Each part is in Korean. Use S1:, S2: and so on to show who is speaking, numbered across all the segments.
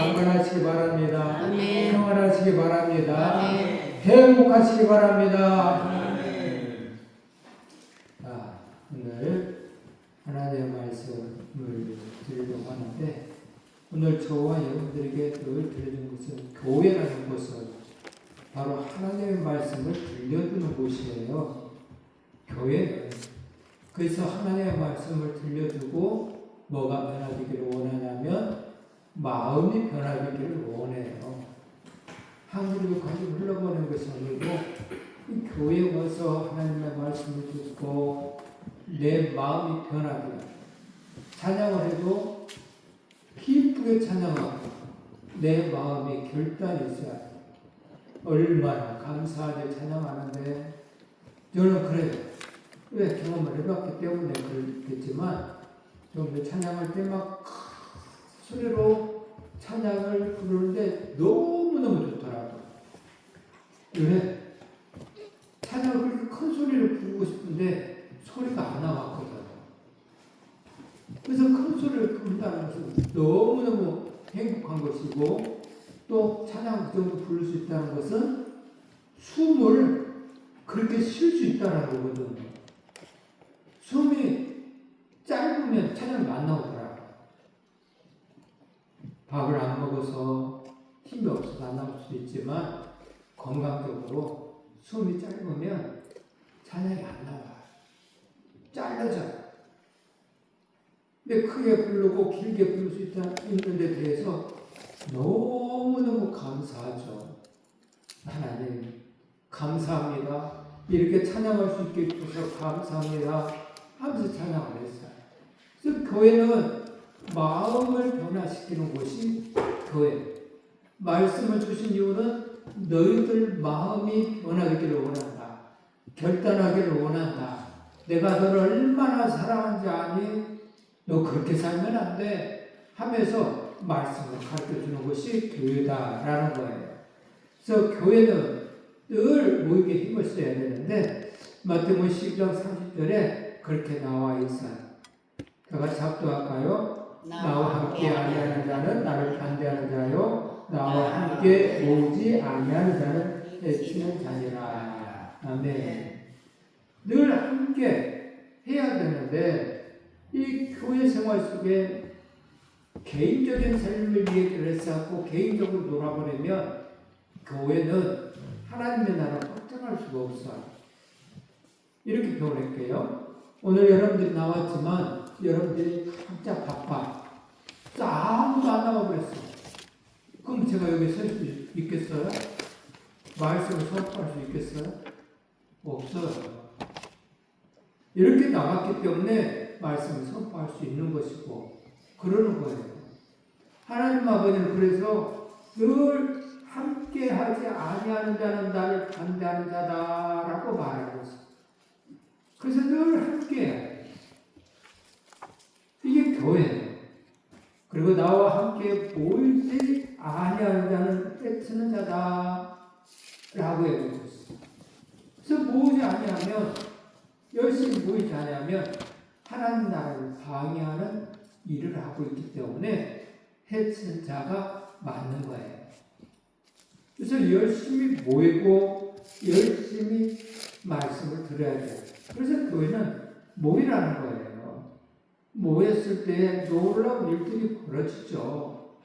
S1: 강건하시기 바랍니다.
S2: 아멘.
S1: 평안하시기 바랍니다.
S2: 아멘.
S1: 행복하시기 바랍니다. 오늘 하나님의 말씀을 드리려고 하는데, 오늘 저와 여러분들에게 늘 들려준 것은 교회라는 것은 바로 하나님의 말씀을 들려주는 곳이에요. 교회는. 그래서 하나님의 말씀을 들려주고 뭐가 변화되기를 원하냐면 마음이 변화되기를 원해요. 한국으로 가지고 흘러보는 것이 아니고 교회에 와서 하나님의 말씀을 듣고 내 마음이 변하게, 찬양을 해도 기쁘게 찬양하고 내 마음이 결단이 있어야 돼. 얼마나 감사하게 찬양하는데, 저는 그래요. 왜? 경험을 해봤기 때문에 그렇겠지만, 좀 찬양할 때 막 소리로 찬양을 부르는데 너무너무 좋더라고요. 왜? 찬양을 그렇게 큰 소리로 부르고 싶은데 소리가 안 나왔거든. 그래서 큰 소리를 부른다는 것은 너무너무 행복한 것이고, 또 찬양 그 정도 부를 수 있다는 것은 숨을 그렇게 쉴 수 있다는 거거든요. 숨이 짧으면 찬양이 안 나오더라고요. 밥을 안 먹어서 힘이 없어서 안 나올 수도 있지만, 건강적으로 숨이 짧으면 찬양이 안 나와요. 잘라져요. 근데 크게 부르고 길게 부를 수 있는 데 대해서 너무너무 감사하죠. 하나님 감사합니다. 이렇게 찬양할 수 있게 해주셔서 감사합니다 하면서 찬양을 했어요. 그래서 교회는 마음을 변화시키는 곳이 교회. 말씀을 주신 이유는 너희들 마음이 변화되기를 원한다. 결단하기를 원한다. 내가 너를 얼마나 사랑하는지 아니? 너 그렇게 살면 안 돼. 하면서 말씀을 가르쳐주는 것이 교회다라는 거예요. 그래서 교회는 늘 모이게 힘을 써야 되는데, 마태복음 12장 30절에 그렇게 나와 있어요. 다 같이 합독할까요? 나와 함께 아니하는 자는 나를 반대하는 자요, 나와 함께 모이지 아니하는 자는 해치는 자니라. 아멘. 늘 함께 해야 되는데, 이 교회 생활 속에 개인적인 삶을 위해 했었고 개인적으로 놀아버리면 교회는 하나님의 나라를 확장할 수가 없어요. 이렇게 표현할게요. 오늘 여러분들이 나왔지만 여러분들이 각자 바빠. 아무도 안 나와버렸어. 그럼 제가 여기 설 수 있겠어요? 말씀을 수업할 수 있겠어요? 없어요. 이렇게 나갔기 때문에 말씀을 선포할 수 있는 것이고 그러는 거예요. 하나님 아버지는 그래서 늘 함께하지 아니하는 자는 나를 반대하는 자다라고 말하고 있어요. 그래서 늘 함께해요. 이게 교회예요. 그리고 나와 함께 모이지 아니하는 자는 떼치는 자다라고 얘기하고 있어요. 그래서 모이지 아니하면, 열심히 모이지 아니하면 하나님 나라를 방해하는 일을 하고 있기 때문에 해치는 자가 맞는 거예요. 그래서 열심히 모이고 열심히 말씀을 들어야 돼요. 그래서 교회는 모이라는 거예요. 모였을 때 놀라운 일들이 벌어지죠.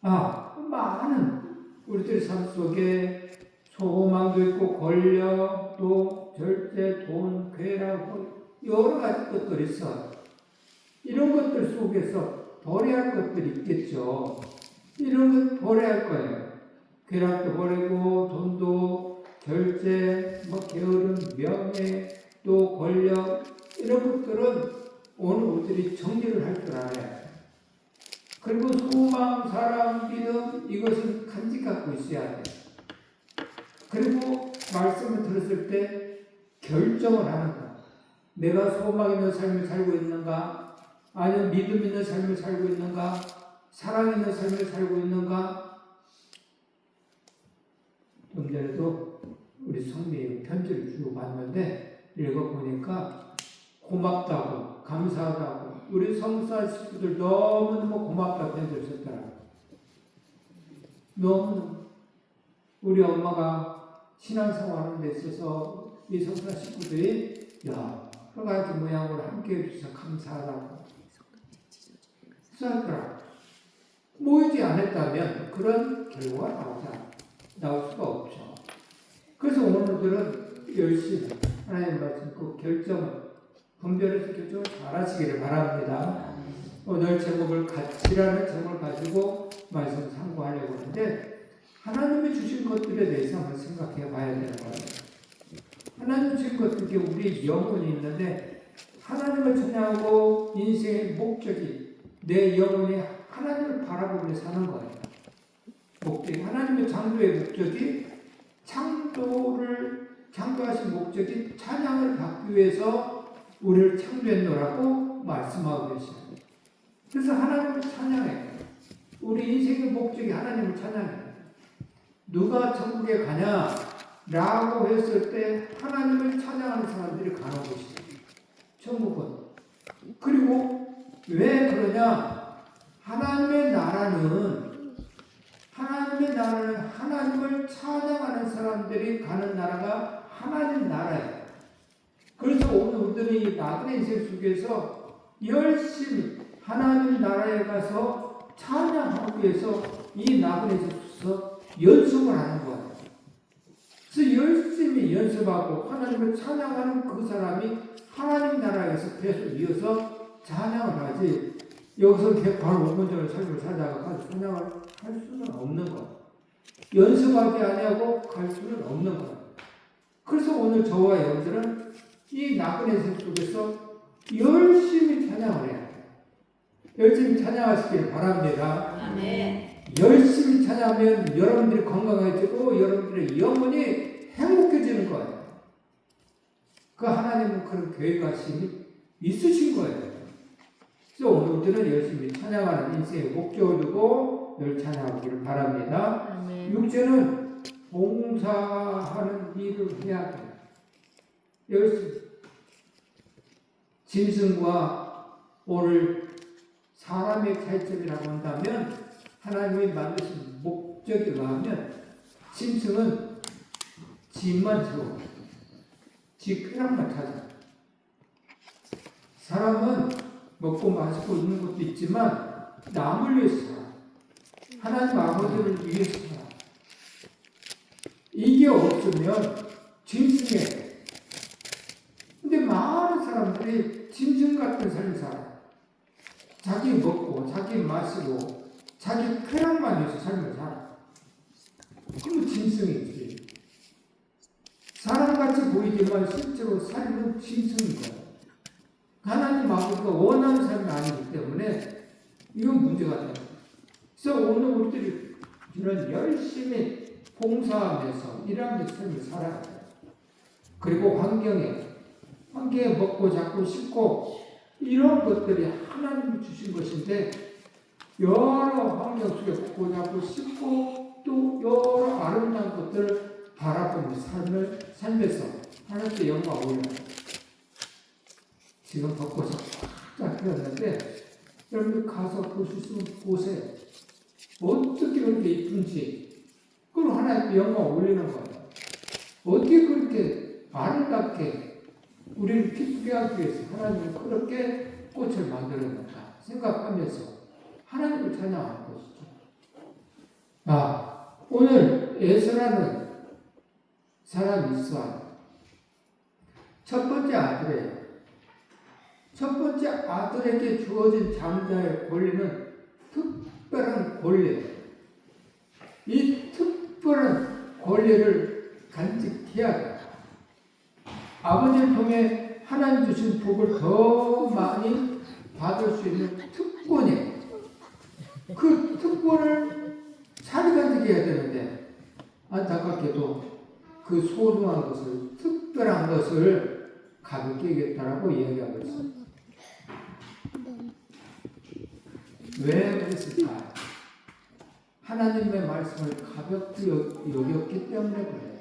S1: 많은 우리들 삶 속에 소망도 있고 권력, 또 절제, 돈, 괴락, 여러 가지 것들이 있어요. 이런 것들 속에서 버려야 할 것들이 있겠죠. 이런 것 버려야 할 거예요. 괴락도 버리고, 돈도, 절제, 게으름, 명예, 또 권력, 이런 것들은 오늘 우리들이 정리를 할 줄 알아요. 그리고 소망, 사랑, 믿음, 이것은 간직하고 있어야 돼요. 그리고 말씀을 들었을 때 결정을 하는 거야. 내가 소망 있는 삶을 살고 있는가? 아니면 믿음 있는 삶을 살고 있는가? 사랑 있는 삶을 살고 있는가? 좀 전에도 우리 성미에 편지를 주고 봤는데 읽어보니까 고맙다고, 감사하다고, 우리 성사 식구들 너무너무 고맙다고 편지를 썼더라고요. 너무 우리 엄마가 신앙생활하는 데 있어서 이 성사 식구들이 여러 가지 모양으로 함께 해주셔서 감사하다고 수고하더라. 모이지 않았다면 그런 결과가 나올 수가 없죠. 그래서 오늘들은 열심히 하나님 말씀 그 결정을 분별해서 결정을 잘 하시기를 바랍니다. 오늘 제목을 가치라는 제목을 가지고 말씀 참고하려고 하는데 하나님이 주신 것들에 대해서 한번 생각해 봐야 되는 거예요. 하나님 주신 것들이 우리 영혼이 있는데 하나님을 찬양하고 인생의 목적이 내 영혼이 하나님을 바라보며 사는 거예요. 목적이 하나님의 창조의 목적이 창조하신 목적이 찬양을 받기 위해서 우리를 창조했노라고 말씀하고 계셔요. 그래서 하나님을 찬양해요. 우리 인생의 목적이 하나님을 찬양해요. 누가 천국에 가냐라고 했을 때 하나님을 찬양하는 사람들이 가는 곳이에요. 천국은. 그리고 왜 그러냐? 하나님의 나라는 하나님을 찬양하는 사람들이 가는 나라가 하나님 나라예요. 그래서 오늘 우리들이 나그네 인생 속에서 열심히 하나님 나라에 가서 찬양하기 위해서 이 나그네 속에서 연습을 하는 거예요. 그래서 열심히 연습하고 하나님을 찬양하는 그 사람이 하나님 나라에서 계속 이어서 찬양을 하지 여기서 바로 5분 전에 삶을 살다가 찬양을 할 수는 없는 거예요. 연습하지 아니하고 갈 수는 없는 거예요. 그래서 오늘 저와 여러분들은 이 나그네 생 속에서 열심히 찬양을 해요. 열심히 찬양하시길 바랍니다.
S2: 아멘.
S1: 열심히 찬양하면 여러분들이 건강해지고 여러분들의 영혼이 행복해지는 거예요. 그 하나님은 그런 계획하심이 있으신 거예요. 그래서 오늘들은 열심히 찬양하는 인생의 목적을 두고 늘 찬양하기를 바랍니다.
S2: 아멘.
S1: 육체는 봉사하는 일을 해야 돼요. 열심히. 짐승과 오늘 사람의 차이점이라고 한다면 하나님이 만드신 목적에 의하면 짐승은 집만 채워 지 쾌락만 찾아. 사람은 먹고 마시고 있는 것도 있지만 남을 위해서 살아. 하나님 아버지를 위해서 살아. 이게 없으면 짐승이에요. 근데 많은 사람들이 짐승 같은 삶을 살아. 자기 먹고 자기 마시고 자기 쾌락만 위해서 삶을 살아. 그건 짐승이지. 사람같이 보이지만 실제로 삶은 짐승인 거예요. 하나님 아버지가 원하는 삶이 아니기 때문에 이건 문제가 돼요. 그래서 오늘 우리들이 이런 열심히 봉사하면서 일하면서 삶을 살아야 돼요. 그리고 환경에 먹고 자고 씻고 이런 것들이 하나님이 주신 것인데 여러 환경 속에 먹고 자고 씻고 또 여러 아름다운 것들을 바라보는 삶에서 하나님께 영광 올려요. 지금 벚꽃이 쫙 피었는데 여러분들 가서 보실 수 있으면 보세요. 어떻게 그렇게 이쁜지 그걸 하나님께 영광 올리는 거예요. 어떻게 그렇게 아름답게 우리를 기쁘게 하기 위해서 하나님은 그렇게 꽃을 만들었는가 생각하면서 하나님을 찬양하는 것이죠. 오늘 에스라는 사람이 있어요. 첫 번째 아들이에요. 첫 번째 아들에게 주어진 장자의 권리는 특별한 권리예요. 이 특별한 권리를 간직해야 돼요. 아버지를 통해 하나님 주신 복을 더 많이 받을 수 있는 특권이에요. 그 특권을 잘 간직해야 되는데 안타깝게도 그 소중한 것을 특별한 것을 가볍게 여겼다라고 이야기하고 있습니다. 왜 그랬을까? 하나님의 말씀을 가볍게 여겼기 때문에 그래요.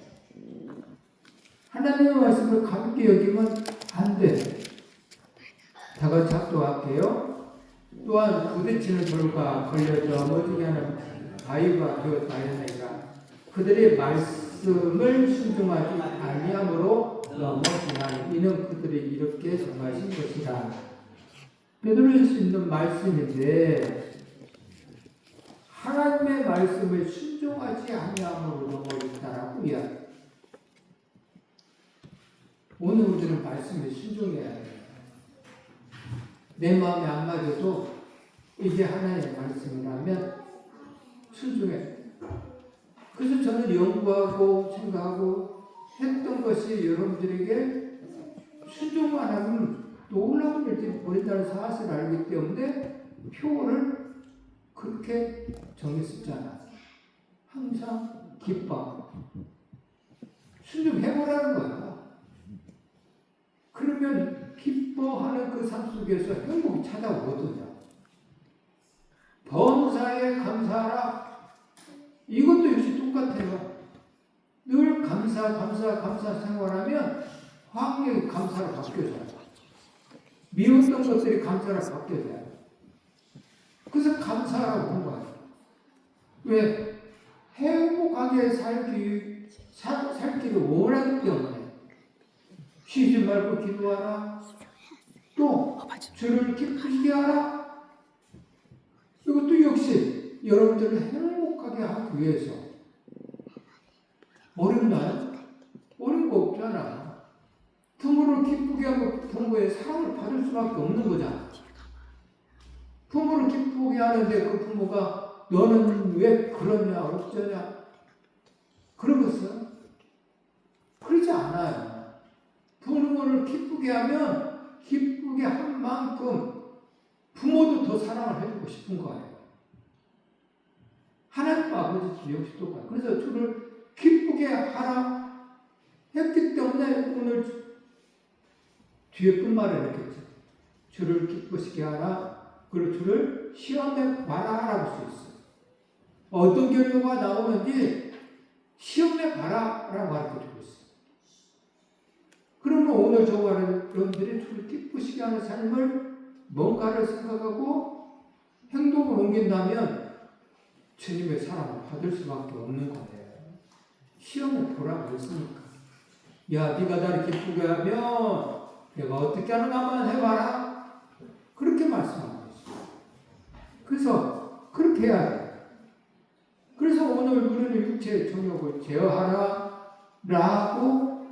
S1: 하나님의 말씀을 가볍게 여기면 안 돼. 다 같이 합독할게요. 또한 부딪히는 돌과 걸려 넘어지게 하는 바위가 되었다 하였느니라. 그들의 말씀을 순종하지 아니함으로 넘어지나니 이는 그들이 이렇게 정하신 것이라. 베드로에 수 있는 말씀인데 하나님의 말씀을 순종하지 아니함으로 넘어졌다라고 이야기. 오늘 우리는 말씀을 순종해야 해요. 내 마음에 안 맞아도 이게 하나님의 말씀이라면 순종해. 그래서 저는 연구하고 생각하고 했던 것이 여러분들에게 순종만 하면 놀라운 일들이 벌어진다는 사실을 알기 때문에 표를 그렇게 정했었잖아. 항상 기뻐. 순종해보라는 거야. 그러면 기뻐하는 그 삶 속에서 행복이 찾아오거든요. 범사에 감사하라. 이것도 역시 똑같아요. 늘 감사 생활하면 환경이 감사로 바뀌어져요. 미웠던 것들이 감사로 바뀌어져요. 그래서 감사라고 한 거예요. 왜? 행복하게 살기를 원하기 때문에 쉬지 말고 기도하라. 또 주를 기쁘시게 하라. 이것도 역시 여러분들을 행복하게 하기 위해서. 어렵나요? 어려운 거 없잖아. 부모를 기쁘게 하고 부모의 사랑을 받을 수밖에 없는 거잖아. 부모를 기쁘게 하는데 그 부모가 너는 왜 그러냐 어쩌냐 그러겠어요? 그러지 않아요. 부모를 기쁘게 하면 기쁘게 한 만큼 부모도 더 사랑을 해주고 싶은 거예요. 하나님 아버지도 역시 똑같아요. 그래서 주를 기쁘게 하라 했기 때문에 오늘 뒤에 끝말을 했겠죠. 주를 기쁘시게 하라. 그리고 주를 시험에 봐라 라고 할 수 있어요. 어떤 결과가 나오는지 시험에 봐라 라고 가르쳐주고 있어요. 그러면 오늘 저와 여러분들이 주를 기쁘시게 하는 삶을 뭔가를 생각하고 행동을 옮긴다면 주님의 사랑을 받을 수밖에 없는 거예요. 시험을 보라고 했으니까. 야, 네가 나를 기쁘게 하면 내가 어떻게 하는가만 해봐라. 그렇게 말씀하고 있어요. 그래서 그렇게 해야 돼요. 그래서 오늘 우리는 육체의 정욕을 제어하라 라고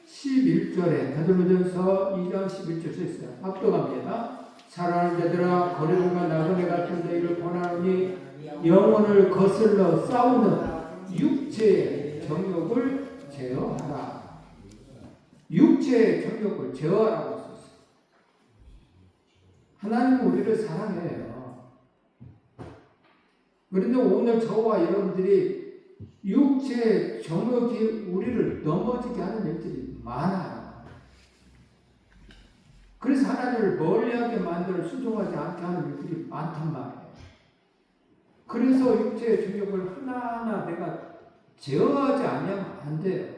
S1: 11절에 베드로전서 2장 11절에 있어요. 압도갑니다. 사랑하는 자들아 거리들과 나그네 같은 너희를 권하노니 영혼을 거슬러 싸우는 육체의 정욕을 제어하라. 육체의 정욕을 제어하라고 했었어요. 하나님은 우리를 사랑해요. 그런데 오늘 저와 여러분들이 육체의 정욕이 우리를 넘어지게 하는 일들이 많아요. 그래서 하나님을 멀리하게 만들어 순종하지 않게 하는 일들이 많단 말이에요. 그래서 육체의 정욕을 하나하나 내가 제어하지 않으면 안 돼요.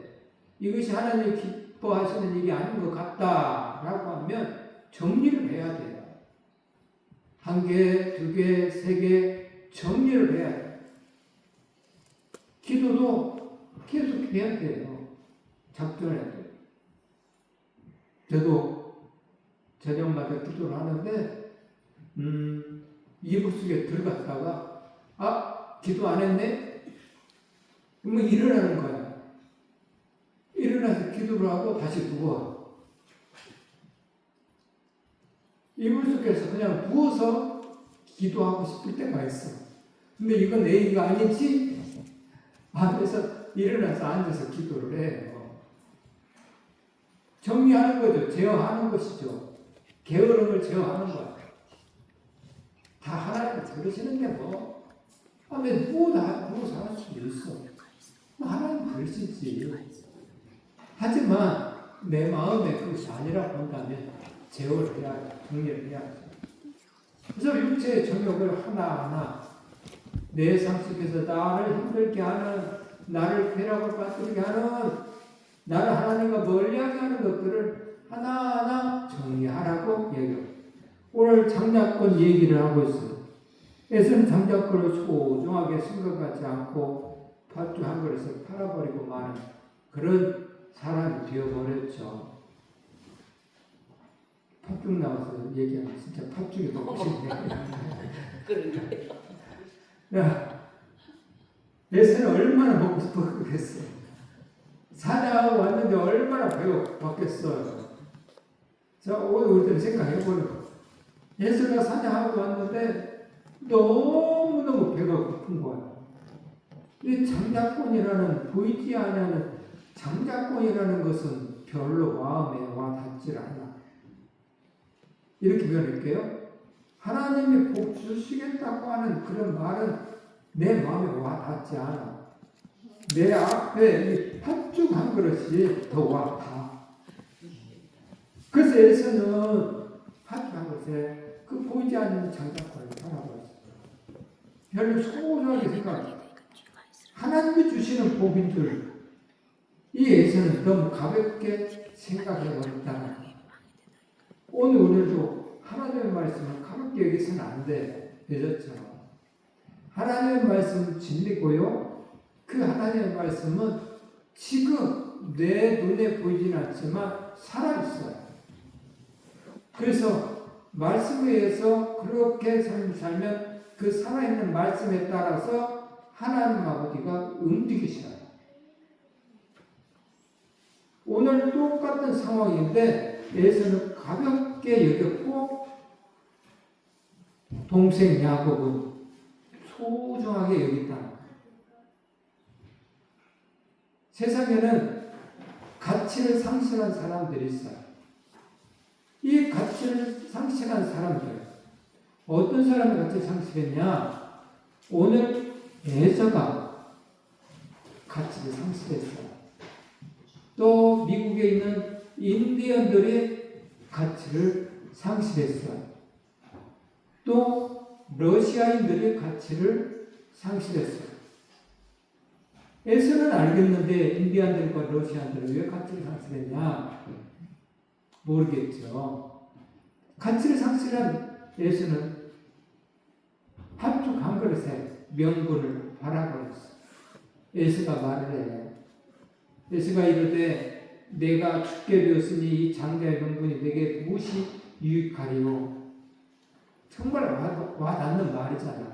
S1: 이것이 하나님이 기뻐하시는 일이 아닌 것 같다라고 하면 정리를 해야 돼요. 1개, 2개, 3개 정리를 해야 돼요. 기도도 계속 해야 돼요. 작전해야 돼요. 저도 저녁마다 기도를 하는데 이불 속에 들어갔다가 기도 안 했네? 그러면 일어나는 거야. 일어나서 기도를 하고 다시 누워. 이불 속에서 그냥 누워서 기도하고 싶을 때가 있어. 근데 이건 내 얘기가 아니지? 그래서 일어나서 앉아서 기도를 해요. 정리하는 거죠. 제어하는 것이죠. 게으름을 제어하는 거야. 다 하나님 들으시는데 뭐. 누워서 할 수도 있어. 하나님 그러시지. 하지만 내 마음에 그것이 아니라고 한다면 제어를 해야지. 정리를 해야지. 그래서 육체의 정욕을 하나하나 내 삶 속에서 나를 힘들게 하는, 나를 쾌락을 빠뜨리게 하는, 나를 하나님과 멀리하게 하는 것들을 하나하나 정리하라고 얘기해요. 오늘 장자권 얘기를 하고 있어요. 에서는 장작권을 소중하게 생각하지 않고 팥죽 한 그릇을 팔아버리고 마는 그런 사람이 되어버렸죠. 팥죽 나와서 얘기하면 진짜 팥죽이 먹고 싶네.
S2: 그러게.
S1: 야, 에서는 얼마나 먹고 싶었겠어. 사냥하고 왔는데 얼마나 배가 고팠겠어요. 자, 오늘 우리들 생각해보는 거. 예수가 사냥하고 왔는데 너무너무 배가 고픈 거야. 이 장자권이라는, 보이지 않는 장자권이라는 것은 별로 마음에 와 닿질 않아. 이렇게 표현할게요. 하나님이 복 주시겠다고 하는 그런 말은 내 마음에 와 닿지 않아. 내 앞에 이 팥죽 한 그릇이 더 와 닿아. 그래서 에서는 팥죽 한 그릇에 그 보이지 않는 장작권을 팔아버렸어요. 별로 소중하게 생각해. 하나님이 주시는 복인 줄 이 에서는 너무 가볍게 생각해버렸다는 거예요. 오늘 우리도 하나님의 말씀을 가볍게 여기서는 안 돼. 예전처럼. 하나님의 말씀은 진리고요. 그 하나님의 말씀은 지금 내 눈에 보이진 않지만 살아있어요. 그래서 말씀에 의해서 그렇게 삶을 살면 그 살아있는 말씀에 따라서 하나님 아버지가 움직이셔요. 오늘 똑같은 상황인데 예수는 가볍게 여겼고 동생 야곱은 소중하게 여겼다. 세상에는 가치를 상실한 사람들이 있어요. 이 가치를 상실한 사람들, 어떤 사람이 가치를 상실했냐? 오늘 에서가 가치를 상실했어요. 또 미국에 있는 인디언들이 가치를 상실했어요. 또 러시아인들이 가치를 상실했어요. 에서는 알겠는데 인디언들과 러시아인들은 왜 가치를 상실했냐? 모르겠죠. 가치를 상실한 에서는 팥죽 한 그릇에 명분을 바라버렸어요. 에서가 말을 해요. 에서가 이르되 내가 죽게 되었으니 이 장자의 명분이 내게 무엇이 유익하리요. 정말 와닿는 말이잖아요.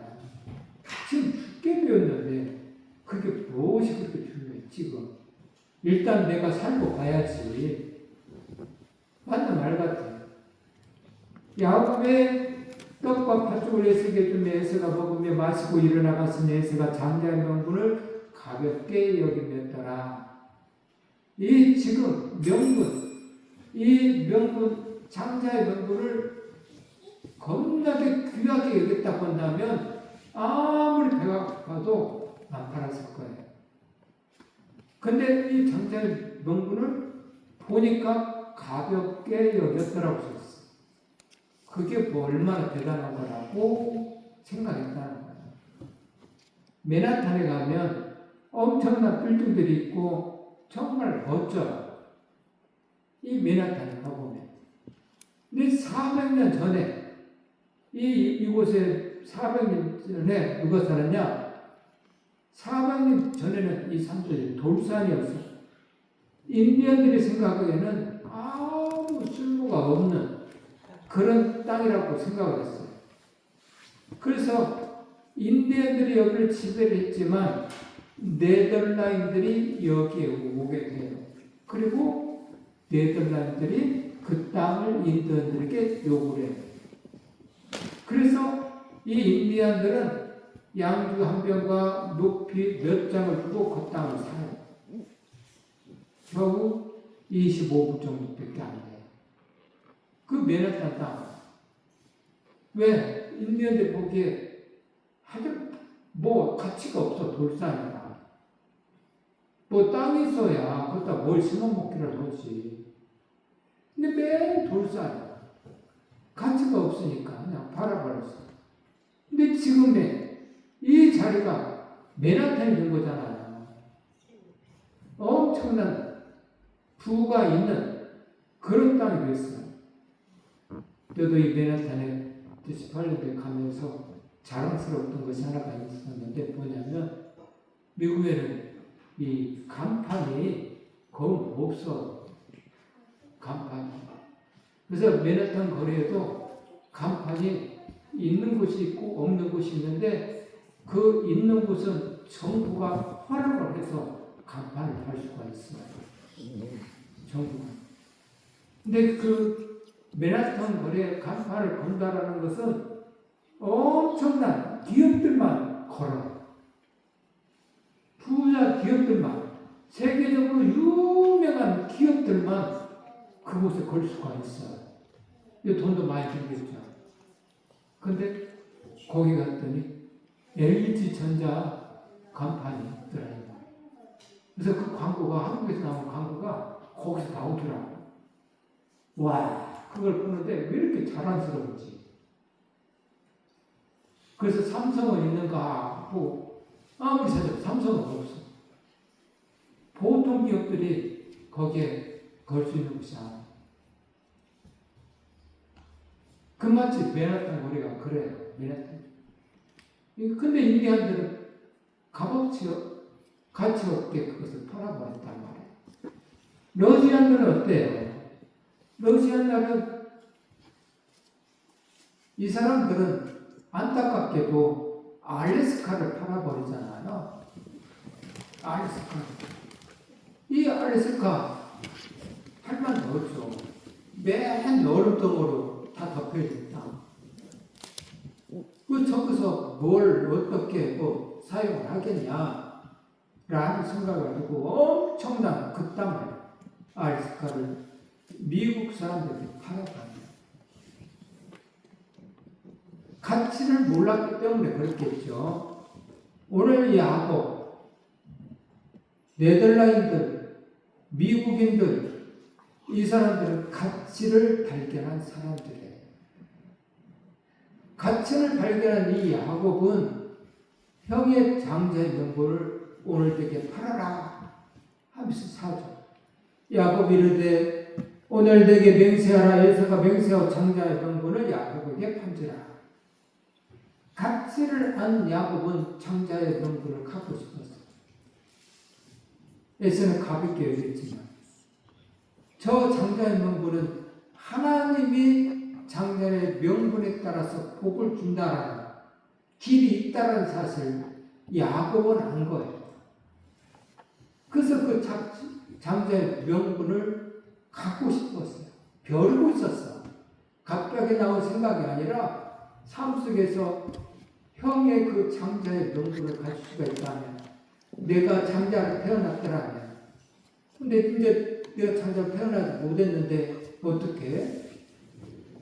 S1: 지금 죽게 되었는데 그게 무엇이 그렇게 중요해 지금. 일단 내가 살고 가야지. 맞는 말 같아요. 야곱의 떡과 팥죽을 에서에게 주며 에서가 먹으며 마시고 일어나갔으니 에서가 장자의 명분을 가볍게 여기면더라. 이 지금 명분, 이 명분, 장자의 명분을 겁나게 귀하게 여겼다고 한다면 아무리 배가 고파도 안 팔았을 거예요. 근데 이 장자의 명분을 보니까 가볍게 여겼더라고 썼어. 그게 뭐 얼마나 대단한 거라고 생각했다는 거예요. 맨하탄에 가면 엄청난 빌딩들이 있고 정말 멋져요. 이 맨하탄에 가보면. 근데 400년 전에 이곳에 400년 전에 누가 살았냐? 400년 전에는 이 산들이 돌산이었어요. 인디언들이 생각하기에는 아무 쓸모가 없는 그런 땅이라고 생각을 했어요. 그래서 인디언들이 여기를 지배를 했지만 네덜란드들이 여기에 오게 돼요. 그리고 네덜란드들이 그 땅을 인디언들에게 요구를 해요. 그래서 이 인디언들은 양주 한 병과 높이 몇 장을 주고 그 땅을 사요. 겨우 25불 정도밖에 안 돼요. 그 맨하탄 땅. 왜? 인디언들 보기에 아주 뭐 가치가 없어. 돌산이라. 뭐 땅이 있어야 거기다 뭘 심어먹기를 하지. 근데 맨 돌산이야. 가치가 없으니까 그냥 팔아버렸어. 근데 지금의 이 자리가 맨하탄이 된 거잖아요. 엄청난 부가 있는 그런 땅이 됐어요. 저도 이 맨하탄에 18년도에 가면서 자랑스러웠던 것이 하나가 있었는데 뭐냐면 미국에는 이 간판이 거의 없어. 간판이. 그래서 맨하탄 거리에도 간판이 있는 곳이 있고 없는 곳이 있는데 그 있는 곳은 정부가 허락을 해서 간판을 달 수가 있어요. 정부가. 근데 그 맨하탄 거리에 간판을 건다라는 것은 엄청난 기업들만 걸어요. 부자 기업들만, 세계적으로 유명한 기업들만 그곳에 걸 수가 있어요. 이 돈도 많이 들겠죠. 근데 거기 갔더니 LG전자 간판이 들어있는 거예요. 그래서 그 광고가, 한국에서 나온 광고가 거기서 나오더라고요. 와, 그걸 보는데 왜 이렇게 자랑스러운지. 그래서 삼성은 있는가 하고 아무리 찾아도 삼성은 없어. 보통 기업들이 거기에 걸 수 있는 곳이 아니야. 그 마치 맨하탄 거리가 그래요. 맨하탄. 근데 인디안들은 값어치 가치 없게 그것을 팔아버렸단 말이에요. 러시안들은 어때요? 러시안들은 이 사람들은 안타깝게도 알래스카를 팔아버리잖아요. 알래스카. 이 알래스카 팔만 넣었죠. 맨 얼음덩어로 다 덮여있다. 그 저기서 뭘 어떻게 뭐 사용을 하겠냐 라는 생각을 가지고 엄청난 그 땅을 알래스카를 미국 사람들이 팔아갑니다. 가치를 몰랐기 때문에 그렇겠죠. 오늘 야곱, 네덜란드, 미국인들, 이 사람들은 가치를 발견한 사람들이에요. 가치를 발견한 이 야곱은 형의 장자의 명분을 오늘 되게 팔아라 하면서 사죠. 야곱이 이르되 오늘 내게 맹세하라. 에서가 맹세하고 장자의 명분을 야곱에게 판지라. 가치를 안 야곱은 장자의 명분을 갖고 싶었어요. 에서는 가볍게 여겼지만 저 장자의 명분은 하나님이 장자의 명분에 따라서 복을 준다라는 길이 있다는 사실 야곱은 안 거예요. 그래서 그 장자의 명분을 갖고 싶었어요. 벼르고 있었어. 갑자기 나온 생각이 아니라 삶 속에서 형의 그 장자의 명분을 가질 수가 있다면, 내가 장자로 태어났더라면, 근데 이제 내가 장자로 태어나지 못했는데 어떻게 해?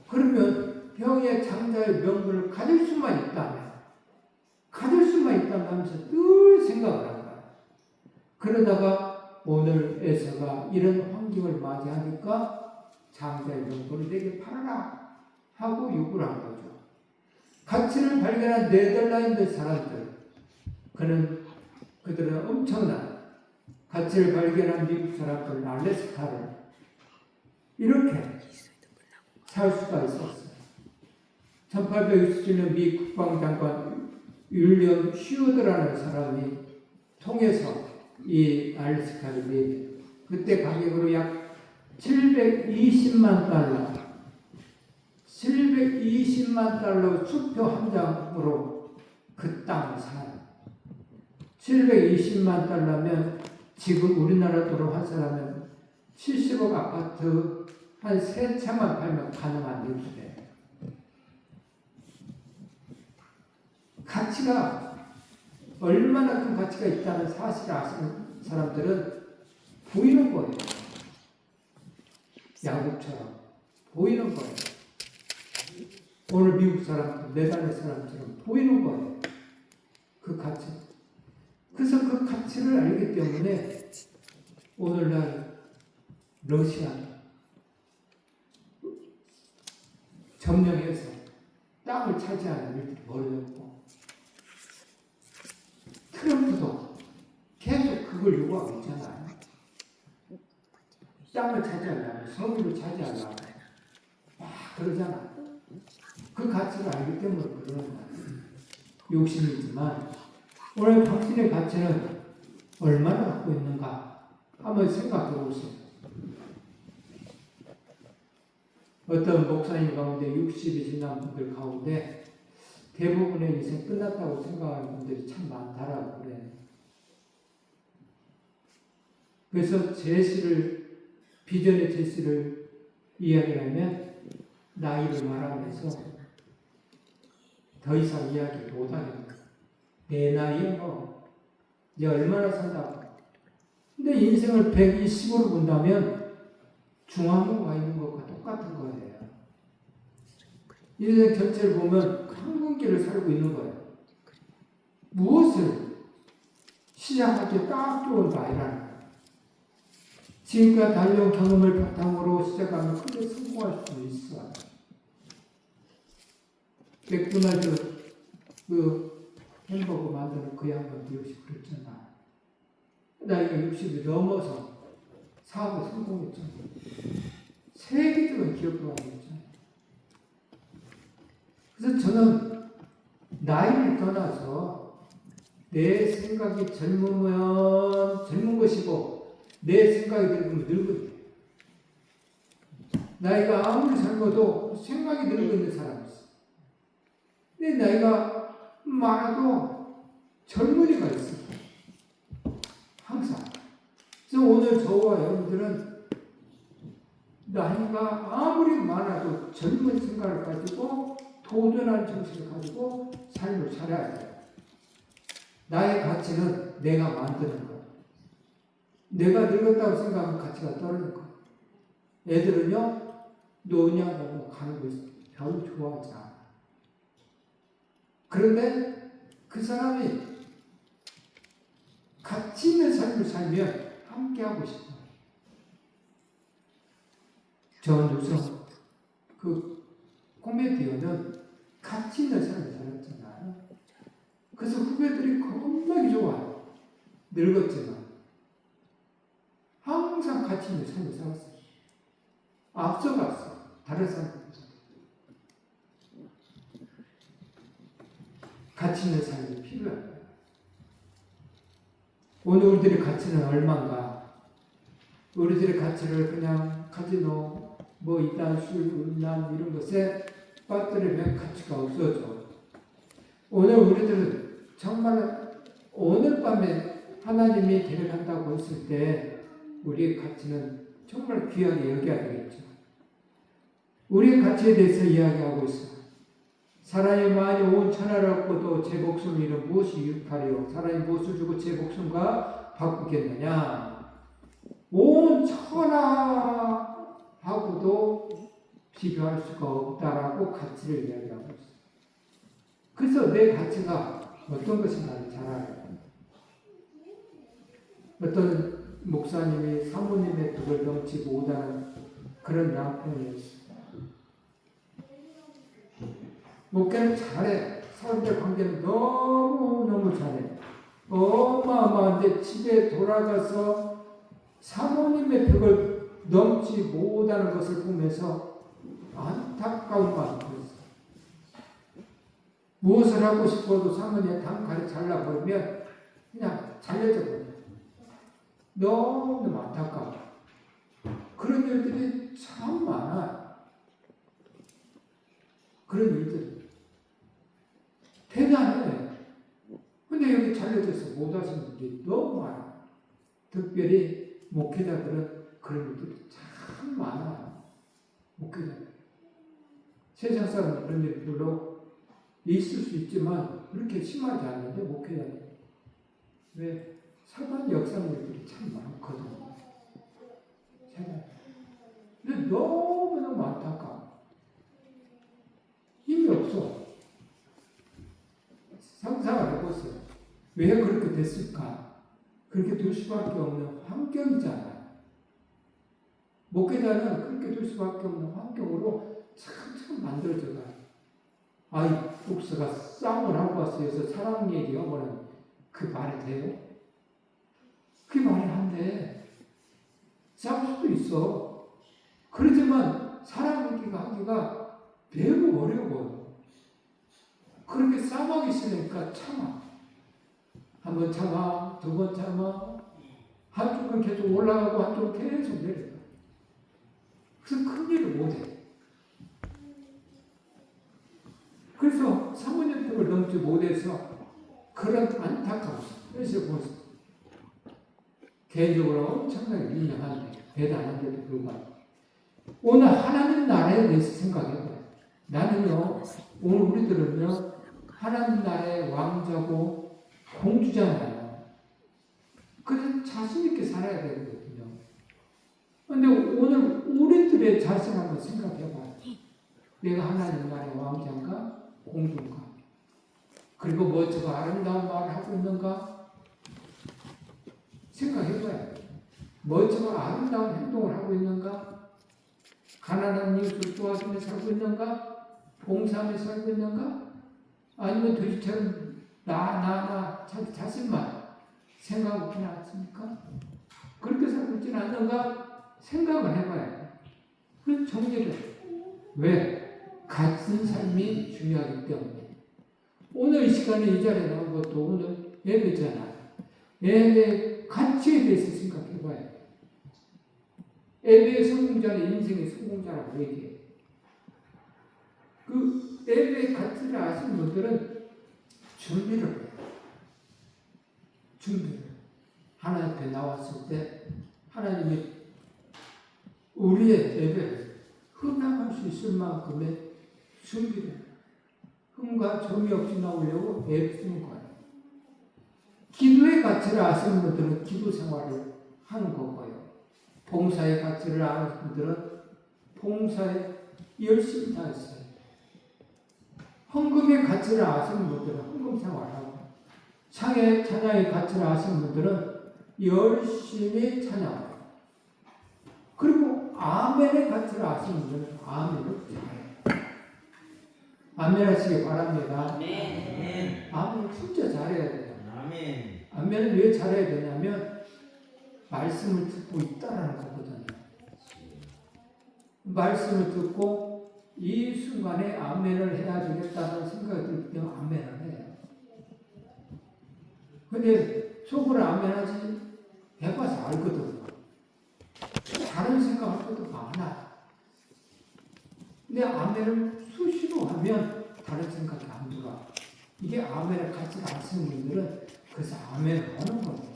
S1: 그러면 형의 장자의 명분을 가질 수만 있다면 하면서 늘 생각을 한 거야. 그러다가 오늘 에서가 이런 환경을 맞이하니까 장자의 명분을 내게 팔아라 하고 요구를 한 거죠. 가치를 발견한 네덜란드 사람들, 그들은 엄청난 가치를 발견한 미국 사람들, 알래스카를 이렇게 살 수가 있었어요. 1867년 미 국방장관 윌리엄 슈어드라는 사람이 통해서 이 알래스카를 내요. 그때 가격으로 약 720만 달러 수표 한 장으로 그 땅을 사요. 720만 달러면 지금 우리나라 돈으로 환산하면 70억 아파트 한 3채만 팔면 가능한 일이래요. 가치가 얼마나 큰 가치가 있다는 사실을 아시는 사람들은 보이는 거예요. 야곱처럼 보이는 거예요. 오늘 미국 사람들, 네덜란드 사람처럼 보이는 거예요. 그 가치. 그래서 그 가치를 알기 때문에 오늘날 러시아 점령해서 땅을 차지하는 일들이 벌어졌고, 트럼프도 계속 그걸 요구하고 있잖아요. 땅을 차지하려면, 서울을 차지하려면 막 그러잖아. 그 가치를 알기 때문에 그러는 거예요. 욕심이지만 오늘 당신의 가치는 얼마나 갖고 있는가 한번 생각해 보세요. 어떤 목사님 가운데 60이 지난 분들 가운데 대부분의 인생 끝났다고 생각하는 분들이 참 많다라고 그래요. 그래서 비전의 제시를 이야기하면 나이를 말하면서 더 이상 이야기 못하겠다. 내 나이에 이제 얼마나 산다고. 근데 인생을 120으로 본다면 중앙에 와 있는 것과 똑같은 거예요. 인생 전체를 보면 황금기를 살고 있는 거예요. 무엇을 시작하기 딱 좋은 나이라는 거예요. 지금까지 달려온 경험을 바탕으로 시작하면 크게 성공할 수 있어. 맥도날드 햄버거 만드는 그 양반도 역시 그랬잖아. 나이가 60이 넘어서 사업에 성공했잖아. 세계적인 기업도 만들었잖아. 그래서 저는 나이를 떠나서 내 생각이 젊으면 젊은 것이고 내 생각이 늙으면 늙은 거예요. 나이가 아무리 젊어도 생각이 늙어 있는 사람이 있어. 내 나이가 많아도 젊은이가 있어. 항상. 그래서 오늘 저와 여러분들은 나이가 아무리 많아도 젊은 생각을 가지고 도전하는 정신을 가지고 삶을 살아야 돼요. 나의 가치는 내가 만드는 거예요. 내가 늙었다고 생각하면 가치가 떨어질 거예요. 애들은요, 노냐고 가는 것이 별로 좋아하지 않아요. 그런데 그 사람이 가치 있는 삶을 살면 함께하고 싶어요. 전우성, 코미디언은 가치 있는 삶을 살았잖아요. 그래서 후배들이 겁나게 좋아요. 늙었지만. 항상 가치 있는 삶을 살았어요. 앞서갔어. 다른 사람들보다. 가치 있는 삶이 필요합니다. 오늘 우리들의 가치는 얼마인가? 우리들의 가치를 그냥 카지노, 이단, 술, 음란 이런 것에 빠뜨리면 가치가 없어져. 오늘 우리들은 정말 오늘 밤에 하나님이 데려간다고 했을 때 우리의 가치는 정말 귀하게 여겨야 되겠죠. 우리의 가치에 대해서 이야기하고 있어요. 사람이 만일 온 천하를 얻고도 제 목숨을 잃으면 무엇이 유익하리요? 사람이 무엇을 주고 제 목숨과 바꾸겠느냐? 온 천하하고도 비교할 수가 없다라고 가치를 이야기하고 있어요. 그래서 내 가치가 어떤 것인가를 잘 알아요. 어떤 목사님이 사모님의 덕을 넘지 못하는 그런 남편이었어요. 목회는 잘해. 사람들 관계는 너무너무 잘해. 어마어마한데 집에 돌아가서 사모님의 벽을 넘지 못하는 것을 보면서 안타까운 마음이 들었어요. 무엇을 하고 싶어도 사모님의 단칼에 잘라버리면 그냥 잘려져 버려요. 너무 안타까워. 그런 일들이 참 많아요. 그런 일들이. 대단해. 근데 여기 잘려져서 못하시는 분들이 너무 많아요. 특별히 목회자들은 그런 일들이 참 많아요. 목회자들. 세상 사람은 그런 일 별로 있을 수 있지만 그렇게 심하지 않는데 목회자들. 왜? 사단 역사들이 참 많거든요. 근데 너무너무 안타까워. 힘이 없어. 상상을 해보세요. 왜 그렇게 됐을까? 그렇게 될 수밖에 없는 환경이잖아요. 목회자는 그렇게 될 수밖에 없는 환경으로 참 만들어져가요. 목사가 싸움을 하고 왔어요. 그래서 사랑 얘기하고는 그 말이 돼요? 그게 말이 안 돼. 싸울 수도 있어. 그렇지만 사랑 얘기가 하기가 매우 어려워요. 그렇게 싸먹이 있으니까 참아. 한 번 참아, 두 번 참아. 한쪽은 계속 올라가고 한쪽은 계속 내려가. 그래서 큰 일을 못해. 그래서 사모님 벽을 넘지 못해서 그런 안타까움, 그래서 보세요. 개인적으로 엄청나게 유명한데, 대단한데도 불구하고. 오늘 하나님 나라에 대해서 생각해봐요. 나는요, 오늘 우리들은요, 하나님 나라의 왕자고 공주잖아요. 그래서 자신있게 살아야 되거든요. 근데 오늘 우리들의 자신 한번 생각해봐요. 내가 하나님 나라의 왕자인가? 공주인가? 그리고 멋지고 아름다운 말을 하고 있는가? 생각해봐요. 멋지고 아름다운 행동을 하고 있는가? 가난한 이웃을 도와주며 살고 있는가? 봉사하며 살고 있는가? 아니면 돼지처럼 자기 자신만 생각하고 지나갔습니까? 그렇게 살고 있지는 않는가? 생각을 해봐요. 그 정리를. 왜? 같은 삶이 중요하기 때문에. 오늘 이 시간에 이 자리에 나온 것도 오늘 예배잖아. 예배 가치에 대해서 생각해봐요. 예배의 성공자는 인생의 성공자라고 얘기해. 그 예배의 가치를 아시는 분들은 준비를 해요. 준비를. 하나님 앞에 나왔을 때 하나님이 우리의 예배를 흠나갈 수 있을 만큼의 준비를 해요. 흠과 점이 없이 나오려고 애쓰는 거예요. 기도의 가치를 아시는 분들은 기도 생활을 하는 거고요. 봉사의 가치를 아는 분들은 봉사에 열심히 다했어요. 헌금의 가치를 아시는 분들은 헌금 생활하고, 찬양의 가치를 아시는 분들은 열심히 찬양하고, 그리고 아멘의 가치를 아시는 분들은 아멘을 잘해요. 아멘 하시기 바랍니다. 아멘 진짜 잘해야 돼요. 아멘을 왜 잘해야 되냐면 말씀을 듣고 있다라는 거거든요. 말씀을 듣고 이 순간에 아멘을 해야 되겠다는 생각이 들 때 아멘을 해요. 근데 속으로 아멘하지 해봐서 알거든요. 다른 생각할 것도 많아. 근데 아멘을 수시로 하면 다른 생각이 안 들어. 이게 아멘을 같이 아시는 분들은 그래서 아멘을 하는 거예요.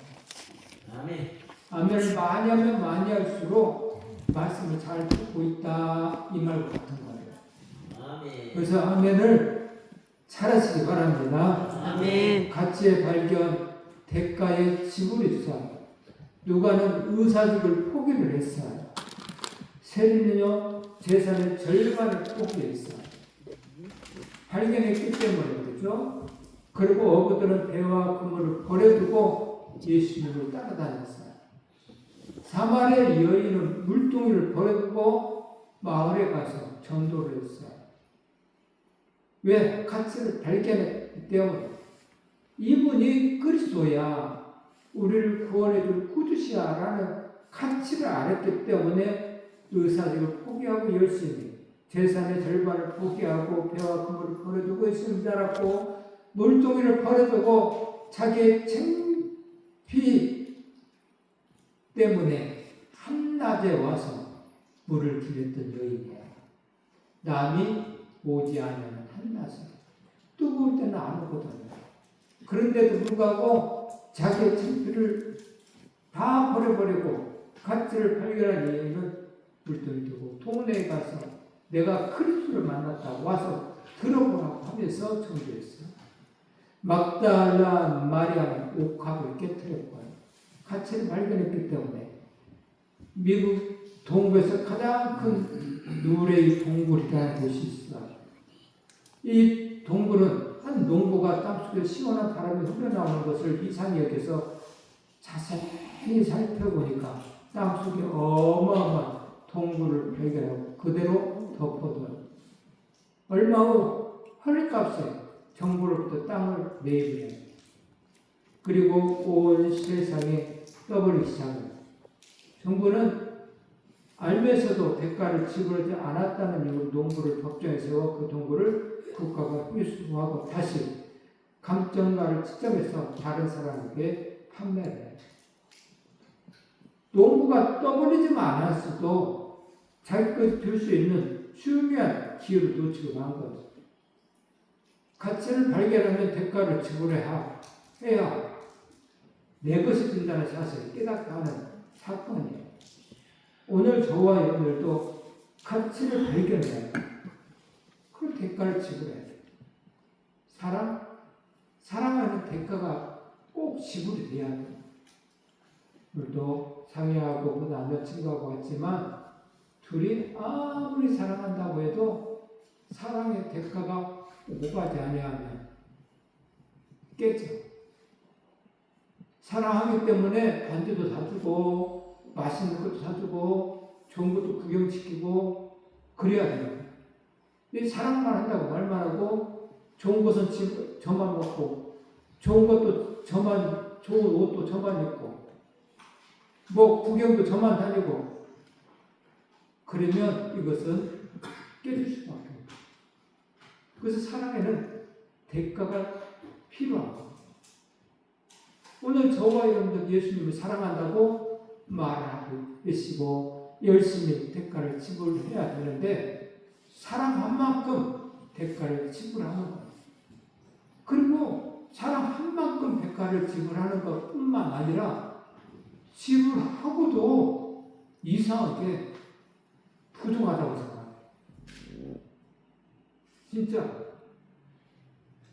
S1: 아멘을 많이 하면 많이 할수록 말씀을 잘 듣고 있다 이 말과 같은 거예요. 그래서 아멘을 잘하시기 바랍니다. 가치의 발견, 대가의 지불이 있어요. 누가는 의사직을 포기를 했어요. 세리는요 재산의 절반을 포기했어요. 발견했기 때문에 그렇죠. 그리고 어부들은 배와 그물을 버려두고 예수님을 따라다녔어요. 사마리아 여인은 물동이를 버려두고 마을에 가서 전도를 했어요. 왜? 가치를 발견했기 때문에. 이분이 그리스도야, 우리를 구원해줄 구주시야라는 가치를 알았기 때문에 의사직을 포기하고 열심히 재산의 절반을 포기하고 배와 그물을 버려두고 예수님을 따랐고, 물동이를 버려두고 자기의 창피 때문에 한낮에 와서 물을 기렸던 여인이에요. 남이 오지 않으면 한낮에. 뜨거울 때는 안 오거든요. 그런데도 불구하고 자기의 창피를 다 버려버리고 가치를 발견한 여인은 물동이 두고 동네에 가서 내가 그리스도를 만났다 와서 들어보라고 하면서 전도했어요. 막달라 마리아는 옥합을 깨뜨렸고요. 가치를 발견했기 때문에 미국 동부에서 가장 큰 누레이 동굴이라는 곳이 있어요. 이 동굴은 한 농부가 땅속에 시원한 바람이 흘러나오는 것을 이상히 여겨서 자세히 살펴보니까 땅속에 어마어마한 동굴을 발견하고 그대로 덮어둬요. 얼마 후 헐값에 정부로부터 땅을 매입해요. 그리고 온 세상에 떠버리기 시작해요. 정부는 알면서도 대가를 지불하지 않았다는 이유로 농부를 법정에 세워 그 동굴을 국가가 회수하고 다시 감정가를 측정해서 다른 사람에게 판매를 해요. 농부가 떠버리지만 않았어도 자기 것이 될 수 있는 중요한 기회를 놓치고 만 거죠. 가치를 발견하면 대가를 지불해야 내 것이 된다는 사실을 깨닫게 하는 사건이에요. 오늘 저와 여러분들도 가치를 발견해야 돼요. 그 대가를 지불해야 돼요. 사랑하는 대가가 꼭 지불이 돼야 돼요. 오늘도 상의하고 남자친구하고 같지만 둘이 아무리 사랑한다고 해도 사랑의 대가가 오가지 아니하면 깨져. 사랑하기 때문에 반지도 사주고 맛있는 것도 사주고 좋은 것도 구경시키고 그래야 돼요. 이 사랑만 한다고 말만 하고 좋은 것은 저만 먹고 좋은 것도 좋은 옷도 저만 입고 뭐 구경도 저만 다니고 그러면 이것은 깨질 수밖에 없어요. 그래서 사랑에는 대가가 필요한 거예요. 오늘 저와 여러분들 예수님을 사랑한다고 말하고 계시고 열심히 대가를 지불해야 되는데 사랑한 만큼 대가를 지불하는 거예요. 그리고 사랑한 만큼 대가를 지불하는 것뿐만 아니라 지불하고도 이상하게 부족하다고 생각해요. 진짜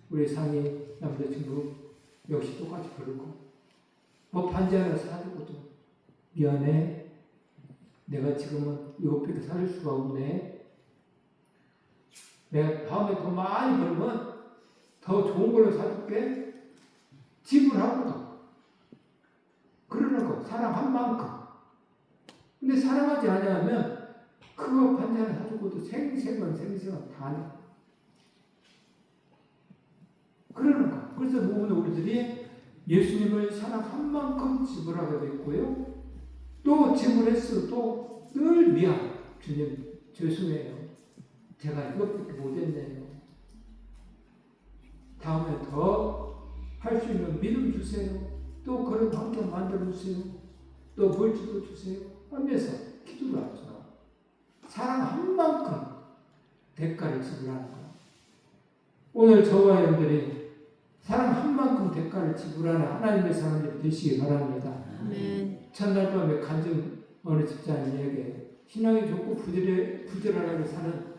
S1: 우리 상이 남자친구 역시 똑같이 그러고 뭐 반지 하나 사주고도 미안해, 내가 지금은 이것밖에 사줄 수가 없네, 내가 다음에 더 많이 벌면 더 좋은 걸로 사줄게, 지불하고도 그러는 거 사랑한 만큼. 근데 사랑하지 않으면 그거 반지 하나 사주고도 생생은 다 해. 그러는 거. 그래서 오늘 우리들이 예수님을 사랑한 만큼 지불하게 됐고요. 또 지불했어도 늘 미안. 주님, 죄송해요. 제가 이것밖에 못했네요. 다음에 더 할 수 있는 믿음 주세요. 또 그런 환경 만들어주세요. 또 물질도 주세요. 하면서 기도를 하죠. 사랑한 만큼 대가를 지불하는 거예요. 오늘 저와 여러분들이 사랑한 만큼 대가를 지불하는 하나님의 사람들이 되시기 바랍니다.
S2: 아멘.
S1: 첫날 밤에 간증 어느 집사님에게 신앙이 좋고 부지런하게 사는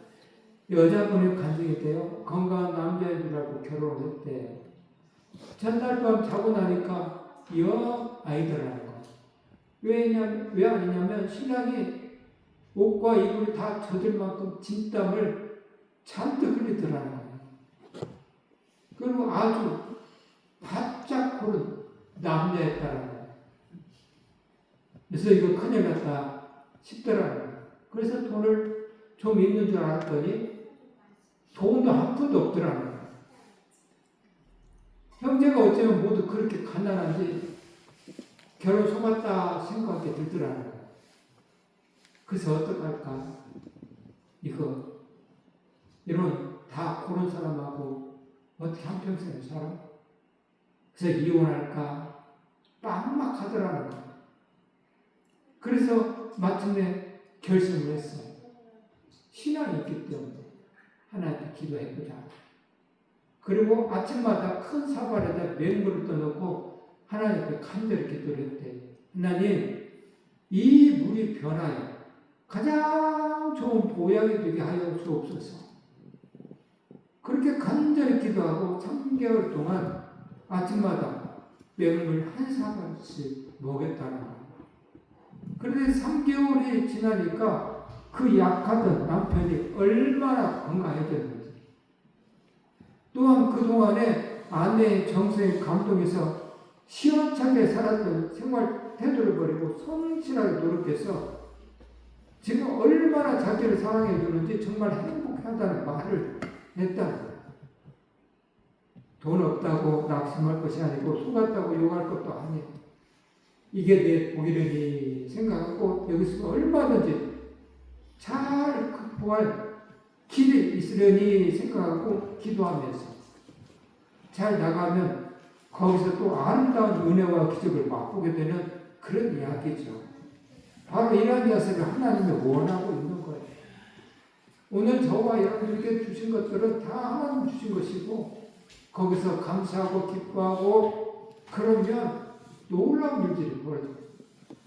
S1: 여자분의 간증이 돼요. 건강한 남자인 줄 알고 결혼을 했대요. 첫날 밤 자고 나니까 영 아이더라는 거예요. 왜 아니냐면 신랑이 옷과 이불이 다 젖을 만큼 진땀을 잔뜩 흘리더라는 거예요. 그리고 아주 바짝 고른 남자였다는 거예요. 그래서 이거 큰일 났다 싶더라는 거예요. 그래서 돈을 좀 있는 줄 알았더니 돈도 한 푼도 없더라는 거예요. 형제가 어쩌면 모두 그렇게 가난한지 결혼 속았다 생각하게 들더라는 거예요. 그래서 어떡할까? 이런 다 그런 사람하고 어떻게 한평생을 살아? 그래서 이혼할까? 빡막하더라는 거예요. 그래서 마침내 결심을 했어요. 신앙이 있기 때문에 하나님께 기도해보자. 그리고 아침마다 큰 사발에다 맹물을 떠넣고 하나님께 간절히 기도를 했대요. 하나님, 이 물이 변하여 가장 좋은 보약이 되게 하여 주옵소서. 그렇게 간절히 기도하고 3개월 동안 아침마다 맹물 한 사발씩 먹였다는 거예요. 그런데 3개월이 지나니까 그 약하던 남편이 얼마나 건강해졌는지, 또한 그동안에 아내의 정성에 감동해서 시원찮게 살았던 생활 태도를 버리고 성실하게 노력해서 지금 얼마나 자기를 사랑해 주는지 정말 행복하다는 말을 했다는 거예요. 돈 없다고 낙심할 것이 아니고 속았다고 욕할 것도 아니에요. 이게 내 복이라니 생각하고 여기서 얼마든지 잘 극복할 길이 있으려니 생각하고 기도하면서 잘 나가면 거기서 또 아름다운 은혜와 기적을 맛보게 되는 그런 이야기죠. 바로 이런 자세를 하나님이 원하고 있는 거예요. 오늘 저와 여러분들에게 주신 것들은 다 하나님 주신 것이고 거기서 감사하고 기뻐하고 그러면 놀라운 일들이 벌어져요.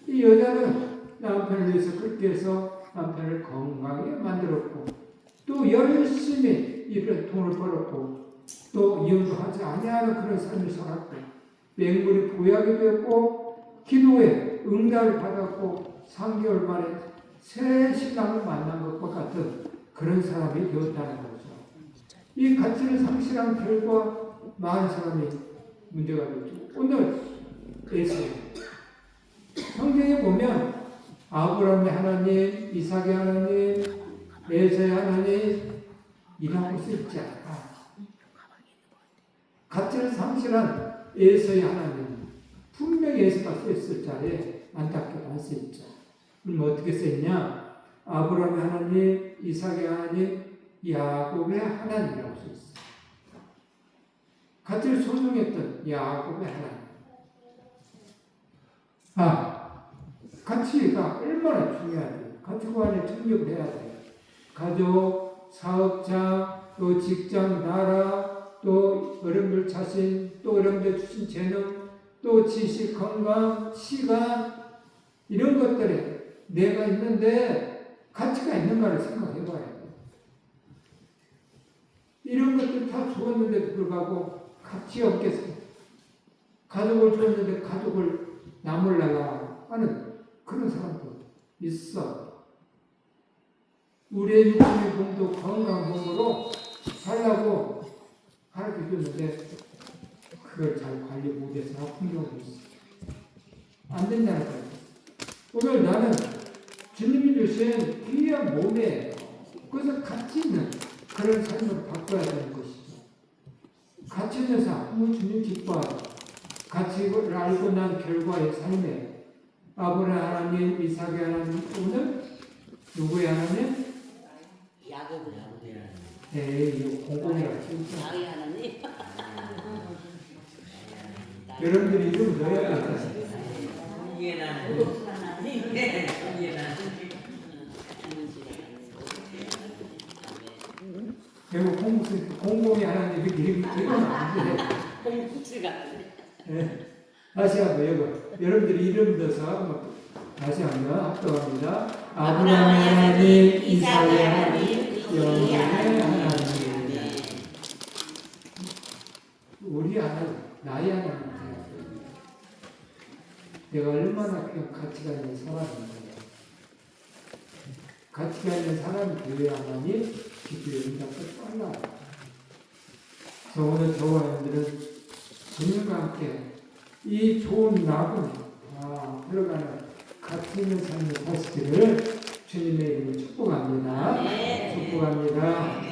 S1: 이 여자는 남편을 위해서 그렇게 해서 남편을 건강하게 만들었고 또 열심히 이런 돈을 벌었고 또 이혼도 하지 아니하는 그런 삶을 살았고 맹물이 보약이 되었고 기도에 응답을 받았고 3개월 만에 새 신랑을 만난 것과 같은 그런 사람이 되었다는 거죠. 이 가치를 상실한 결과 많은 사람이 문제가 되죠. 오늘 에서요. 성경에 보면 아브라함의 하나님, 이삭의 하나님, 에서의 하나님이라고 쓰지 않아. 가치를 상실한 에서의 하나님, 분명히 에서가 쓰였을 자리에 안타깝게 안 쓰였죠. 그럼 어떻게 쓰였냐? 아브라함의 하나님, 이삭의 하나님, 야곱의 하나님이라고 쓰였어요. 가치를 소중했던 야곱의 하나님. 가치가 얼마나 중요하죠. 가치관에 정립을 해야 돼요. 가족, 사업장, 또 직장, 나라, 또 여러분들 자신, 또 여러분들 주신 재능, 또 지식, 건강, 시간 이런 것들에 내가 있는데 가치가 있는가를 생각해 봐야 돼요. 이런 것들 다 주었는데도 불구하고 가치 없겠어. 가족을 주었는데 가족을 남으려고 하는 그런 사람도 있어. 우리의 육신의 몸도 건강한 몸으로 살라고 가르쳐 줬는데 그걸 잘 관리 못해서 아픈 경우도 있어. 안 된다는 거예요. 오늘 나는 주님이 주신 귀한 몸에 그래서 가치 있는 그런 삶으로 바꿔야 되는 것이죠. 가치 있는 삶, 주님 기뻐하죠. 가치를 알고 난 결과의 삶에 아브라함 하나님, 이삭의 하나님, 오늘 누구의 하나님?
S2: 야곱의 하나님.
S1: 이거 공공이라고 진짜.
S2: 나의 하나님.
S1: 여러분들이 이름 넣어야 되겠어요. 결국 공공이 하나님 이건 안 돼.
S2: 공국수가.
S1: 다시 한번 여러분들이 이름 넣어서 다시 한번 합독합니다. 아브라함의 하나님, 이삭의 하나님, 영원의 하나님. 우리 하나님, 나의 하나님. 내가 얼마나 그 가치가 있는 사람인가. 가치가 있는 사람이 되어야만이 기도의 응답을 빨라요. 그래서 오늘 저와 여러분들은 주님과 함께 이 좋은 낙은 다 들어가는 가치 있는 삶을 사시기를 주님의 이름으로 축복합니다. 축복합니다.